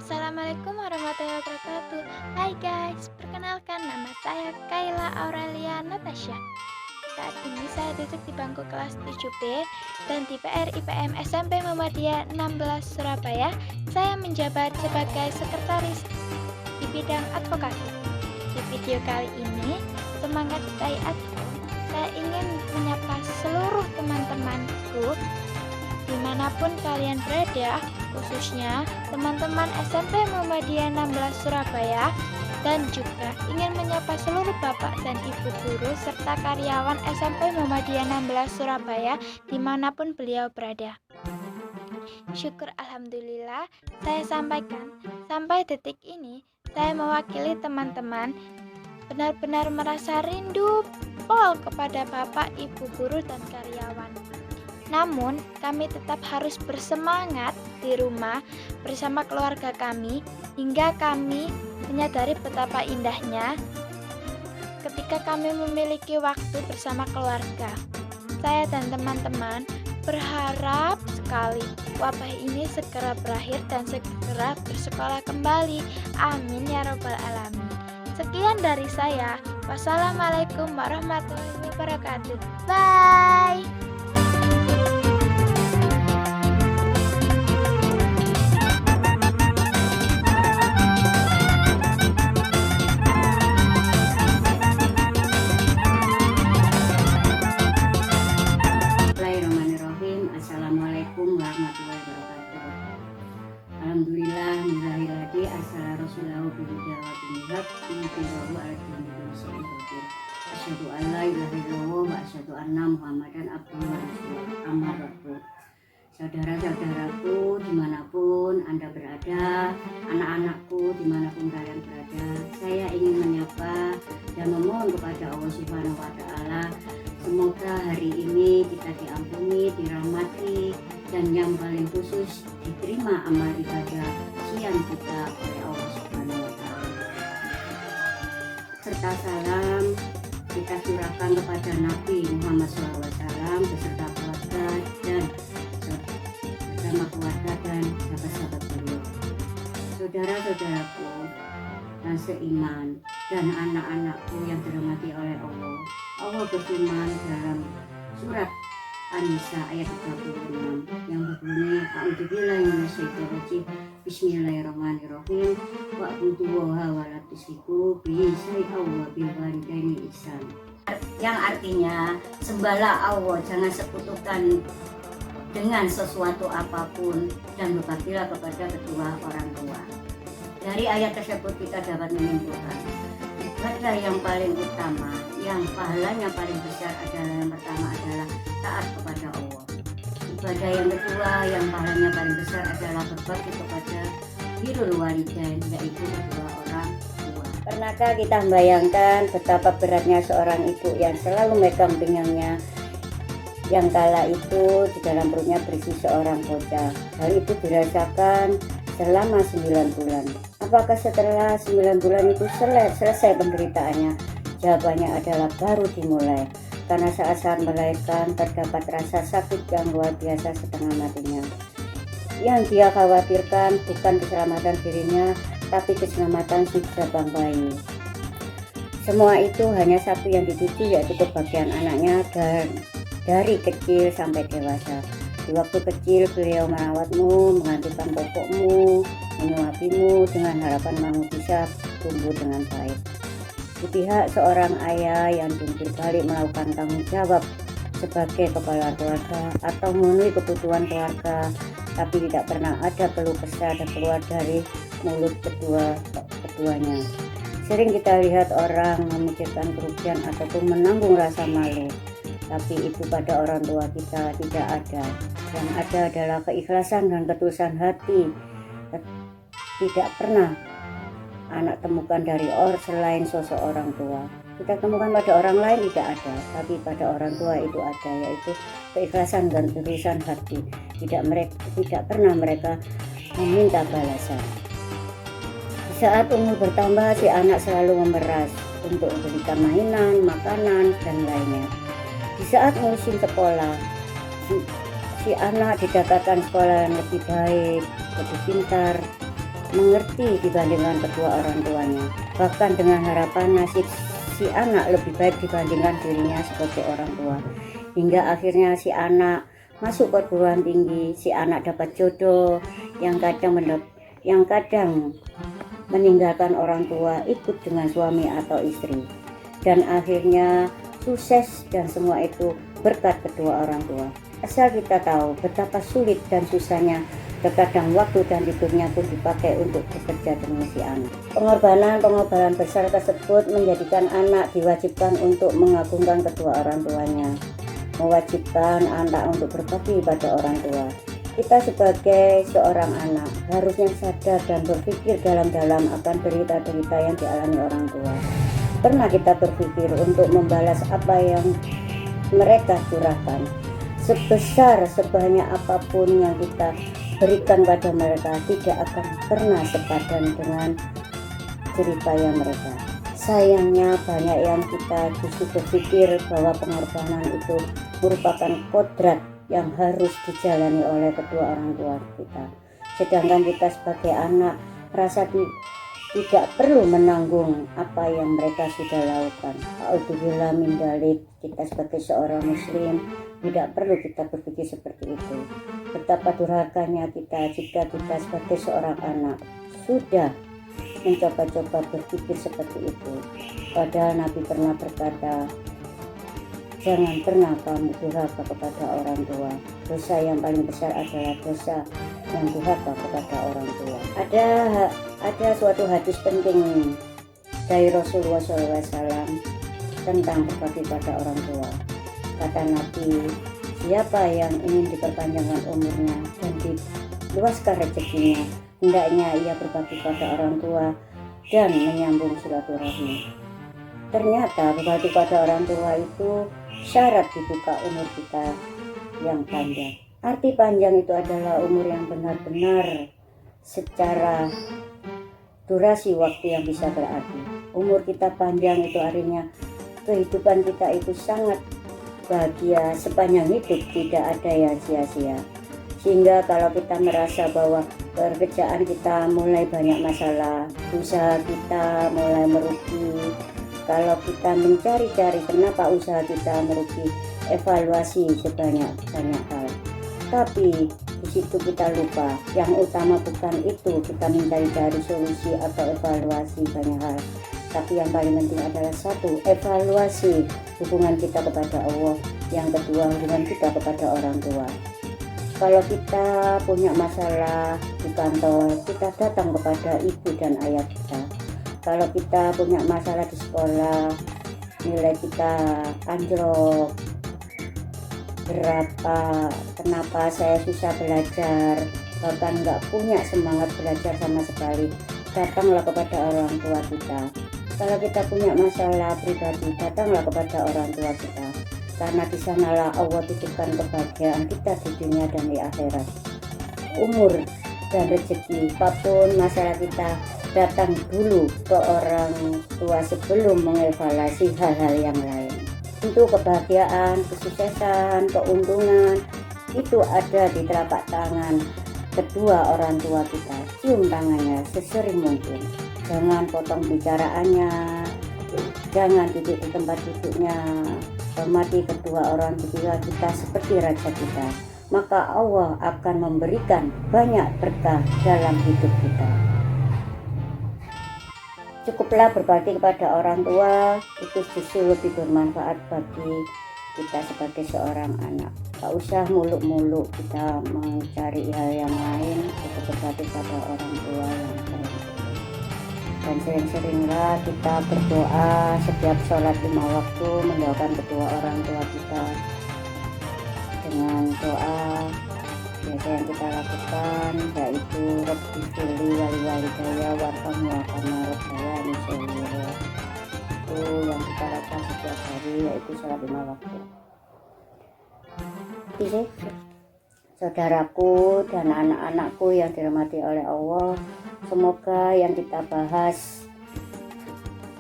Assalamualaikum warahmatullahi wabarakatuh. Hai guys, perkenalkan nama saya Kayla Aurelia Natasha. Saat ini saya duduk di bangku kelas 7B dan di PR IPM SMP Muhammadiyah 16 Surabaya. Saya menjabat sebagai sekretaris di bidang advokasi. Di video kali ini, semangat saya advo, saya ingin menyapa seluruh teman-temanku dimanapun kalian berada, khususnya teman-teman SMP Muhammadiyah 16 Surabaya, dan juga ingin menyapa seluruh bapak dan ibu guru serta karyawan SMP Muhammadiyah 16 Surabaya dimanapun beliau berada. Syukur alhamdulillah saya sampaikan, sampai detik ini saya mewakili teman-teman benar-benar merasa rindu pol kepada bapak, ibu guru, dan karyawan. Namun, kami tetap harus bersemangat di rumah bersama keluarga kami hingga kami menyadari betapa indahnya ketika kami memiliki waktu bersama keluarga. Saya dan teman-teman berharap sekali wabah ini segera berakhir dan segera bersekolah kembali. Amin ya robbal alamin. Sekian dari saya. Wassalamualaikum warahmatullahi wabarakatuh. Bye. Bismillahirrahmanirrahim. Assalamualaikum warahmatullahi wabarakatuh. Alhamdulillah nilahiladi asala rasulahu bihuda wa binihab bihibahu al-jannatu sa'idokir. Asyhadu an la ilaha illallah wa asyhadu anna muhammadan abduhu wa rasuluh. Amma ba'du. Saudara-saudaraku dimanapun Anda berada, anak-anakku dimanapun kalian berada, saya ingin menyapa dan memohon kepada Allah Subhanahu wa Ta'ala, semoga hari ini kita diampuni, dirahmati, dan yang paling khusus diterima amal ibadah siang kita oleh Allah Subhanahu wa Ta'ala. Serta salam kita curahkan kepada Nabi Muhammad SAW beserta keluarga dan sahabat-sahabat beliau. Saudara-saudaraku dan seiman dan anak-anakku yang dirahmati oleh Allah. Allah berfirman dalam surat An-Nisa ayat 36 yang berbunyi A'udzubillahi minasyaitonirrajim. Bismillahirrahmanirrahim. Wa'budullaha wa la tusyriku bihi syai'an wa bil walidaini ihsan. Yang artinya sembahlah Allah, jangan sekutukan dengan sesuatu apapun, dan berbaktilah kepada kedua orang tua. Dari ayat tersebut kita dapat menyimpulkan ibadah yang paling utama, yang pahalanya paling besar adalah yang pertama adalah taat kepada Allah. Ibadah yang kedua yang pahalanya paling besar adalah berbakti kepada birrul walidain, yaitu kedua orang tua. Pernahkah kita membayangkan betapa beratnya seorang ibu yang selalu megang pinggangnya, yang kala itu di dalam perutnya berisi seorang bocah. Hal itu dirasakan selama 9 bulan. Apakah setelah 9 bulan itu selesai penderitaannya? Jawabannya adalah baru dimulai. Karena saat-saat melahirkan terdapat rasa sakit yang luar biasa setengah matinya. Yang dia khawatirkan bukan keselamatan dirinya, tapi keselamatan si jabang bayi. Semua itu hanya satu yang dituju, yaitu kebahagiaan anaknya dan dari kecil sampai dewasa. Di waktu kecil beliau merawatmu, menggantikan popokmu, menyuapimu dengan harapan kamu bisa tumbuh dengan baik. Di pihak seorang ayah yang jungkir balik melakukan tanggung jawab sebagai kepala keluarga atau memenuhi kebutuhan keluarga, tapi tidak pernah ada keluh kesah dan keluar dari mulut keduanya. Sering kita lihat orang memikirkan kerugian ataupun menanggung rasa malu, tapi itu pada orang tua kita tidak ada. Yang ada adalah keikhlasan dan ketulusan hati. Tidak pernah anak temukan dari orang selain sosok orang tua. Kita temukan pada orang lain tidak ada, tapi pada orang tua itu ada, yaitu keikhlasan dan ketulusan hati. Tidak pernah mereka meminta balasan. Di saat umur bertambah, si anak selalu memeras untuk memberikan mainan, makanan, dan lainnya. Di saat musim sekolah, si anak didapatkan sekolah yang lebih baik, lebih pintar, mengerti dibandingkan kedua orang tuanya, bahkan dengan harapan nasib si anak lebih baik dibandingkan dirinya sebagai orang tua, hingga akhirnya si anak masuk perguruan tinggi, si anak dapat jodoh yang kadang meninggalkan orang tua, ikut dengan suami atau istri, dan akhirnya sukses, dan semua itu berkat kedua orang tua. Asal kita tahu betapa sulit dan susahnya, terkadang waktu dan tidurnya pun dipakai untuk bekerja demi si anak. Pengorbanan besar tersebut menjadikan anak diwajibkan untuk mengagungkan kedua orang tuanya, mewajibkan anak untuk berbakti pada orang tua. Kita sebagai seorang anak harusnya sadar dan berpikir dalam-dalam akan derita-derita yang dialami orang tua. Pernah kita berpikir untuk membalas apa yang mereka curahkan? Sebesar sebanyak apapun yang kita berikan pada mereka, tidak akan pernah sepadan dengan jeripaya mereka. Sayangnya banyak yang kita justru berpikir bahwa pengorbanan itu merupakan kodrat yang harus dijalani oleh kedua orang tua kita, sedangkan kita sebagai anak merasa tidak perlu menanggung apa yang mereka sudah lakukan. Alhamdulillah min dzalik, kita sebagai seorang muslim tidak perlu kita berpikir seperti itu. Betapa durhakanya kita jika kita sebagai seorang anak sudah mencoba-coba berpikir seperti itu. Padahal Nabi pernah berkata, jangan pernah kamu durhaka kepada orang tua. Dosa yang paling besar adalah dosa yang durhaka kepada orang tua. Ada suatu hadis penting dari Rasulullah SAW tentang berbakti pada orang tua. Kata Nabi, siapa yang ingin diperpanjangkan umurnya dan diluaskan rezekinya, hendaknya ia berbakti pada orang tua dan menyambung silaturahmi. Ternyata berbakti pada orang tua itu syarat dibuka umur kita yang panjang. Arti panjang itu adalah umur yang benar-benar secara durasi waktu yang bisa berarti. Umur kita panjang itu artinya kehidupan kita itu sangat bahagia sepanjang hidup, tidak ada yang sia-sia. Sehingga kalau kita merasa bahwa pekerjaan kita mulai banyak masalah, usaha kita mulai merugi, kalau kita mencari-cari kenapa usaha kita merugi, evaluasi sebanyak hal. Tapi di situ kita lupa, yang utama bukan itu kita mencari-cari solusi atau evaluasi banyak hal. Tapi yang paling penting adalah satu, evaluasi hubungan kita kepada Allah. Yang kedua, hubungan kita kepada orang tua. Kalau kita punya masalah di kantor, kita datang kepada ibu dan ayah kita. Kalau kita punya masalah di sekolah, nilai kita anjlok, kenapa saya susah belajar, bahkan nggak punya semangat belajar sama sekali, datanglah kepada orang tua kita. Kalau kita punya masalah pribadi, datanglah kepada orang tua kita, karena di sanalah Allah titipkan kebahagiaan kita di dunia dan di akhirat. Umur dan rezeki, apapun masalah kita, datang dulu ke orang tua sebelum mengevaluasi hal-hal yang lain. Untuk kebahagiaan, kesuksesan, keuntungan itu ada di telapak tangan kedua orang tua kita. Cium tangannya sesering mungkin. Jangan potong bicaraannya, jangan duduk di tempat duduknya. Hormati kedua orang tua kita seperti raja kita, maka Allah akan memberikan banyak berkah dalam hidup kita. Cukuplah berbakti kepada orang tua, itu justru lebih bermanfaat bagi kita sebagai seorang anak. Tak usah muluk-muluk kita mencari hal yang lain untuk berbakti pada orang tua yang baik. Dan sering-seringlah kita berdoa setiap sholat 5 waktu, mendoakan kedua orang tua kita dengan doa biasa yang kita lakukan, yaitu Rabbi firli wali walidayya warhamhuma kama rabbayani shaghira. Itu yang kita lakukan setiap hari, yaitu sholat 5 waktu. Jadi saudaraku dan anak-anakku yang dirahmati oleh Allah, semoga yang kita bahas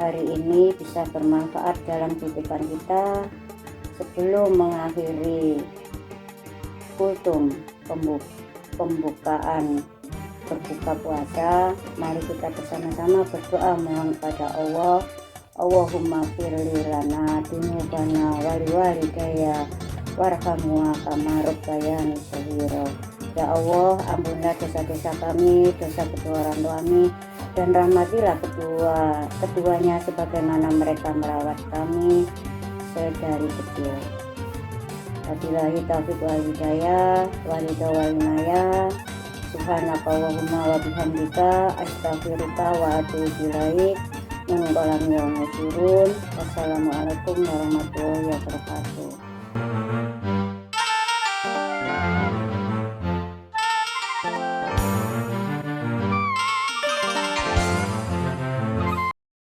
hari ini bisa bermanfaat dalam kehidupan kita. Sebelum mengakhiri kultum pembukaan berbuka puasa, mari kita bersama-sama berdoa mohon pada Allah. Allahumma firli lana dunubana wali walidayya warhamna kama rabbayani shaghira. Ya Allah, ampunilah dosa-dosa kami, dosa kedua orang tua kami, dan rahmatilah keduanya sebagaimana mereka merawat kami sedari kecil. Wabillahi taufiq wal hidayah, walida walinaya. Subhanaka Allahumma wa bihamdika astaghfiruka wa atubu ilaik. Menunggalam yang musyurun. Wassalamualaikum warahmatullahi wabarakatuh.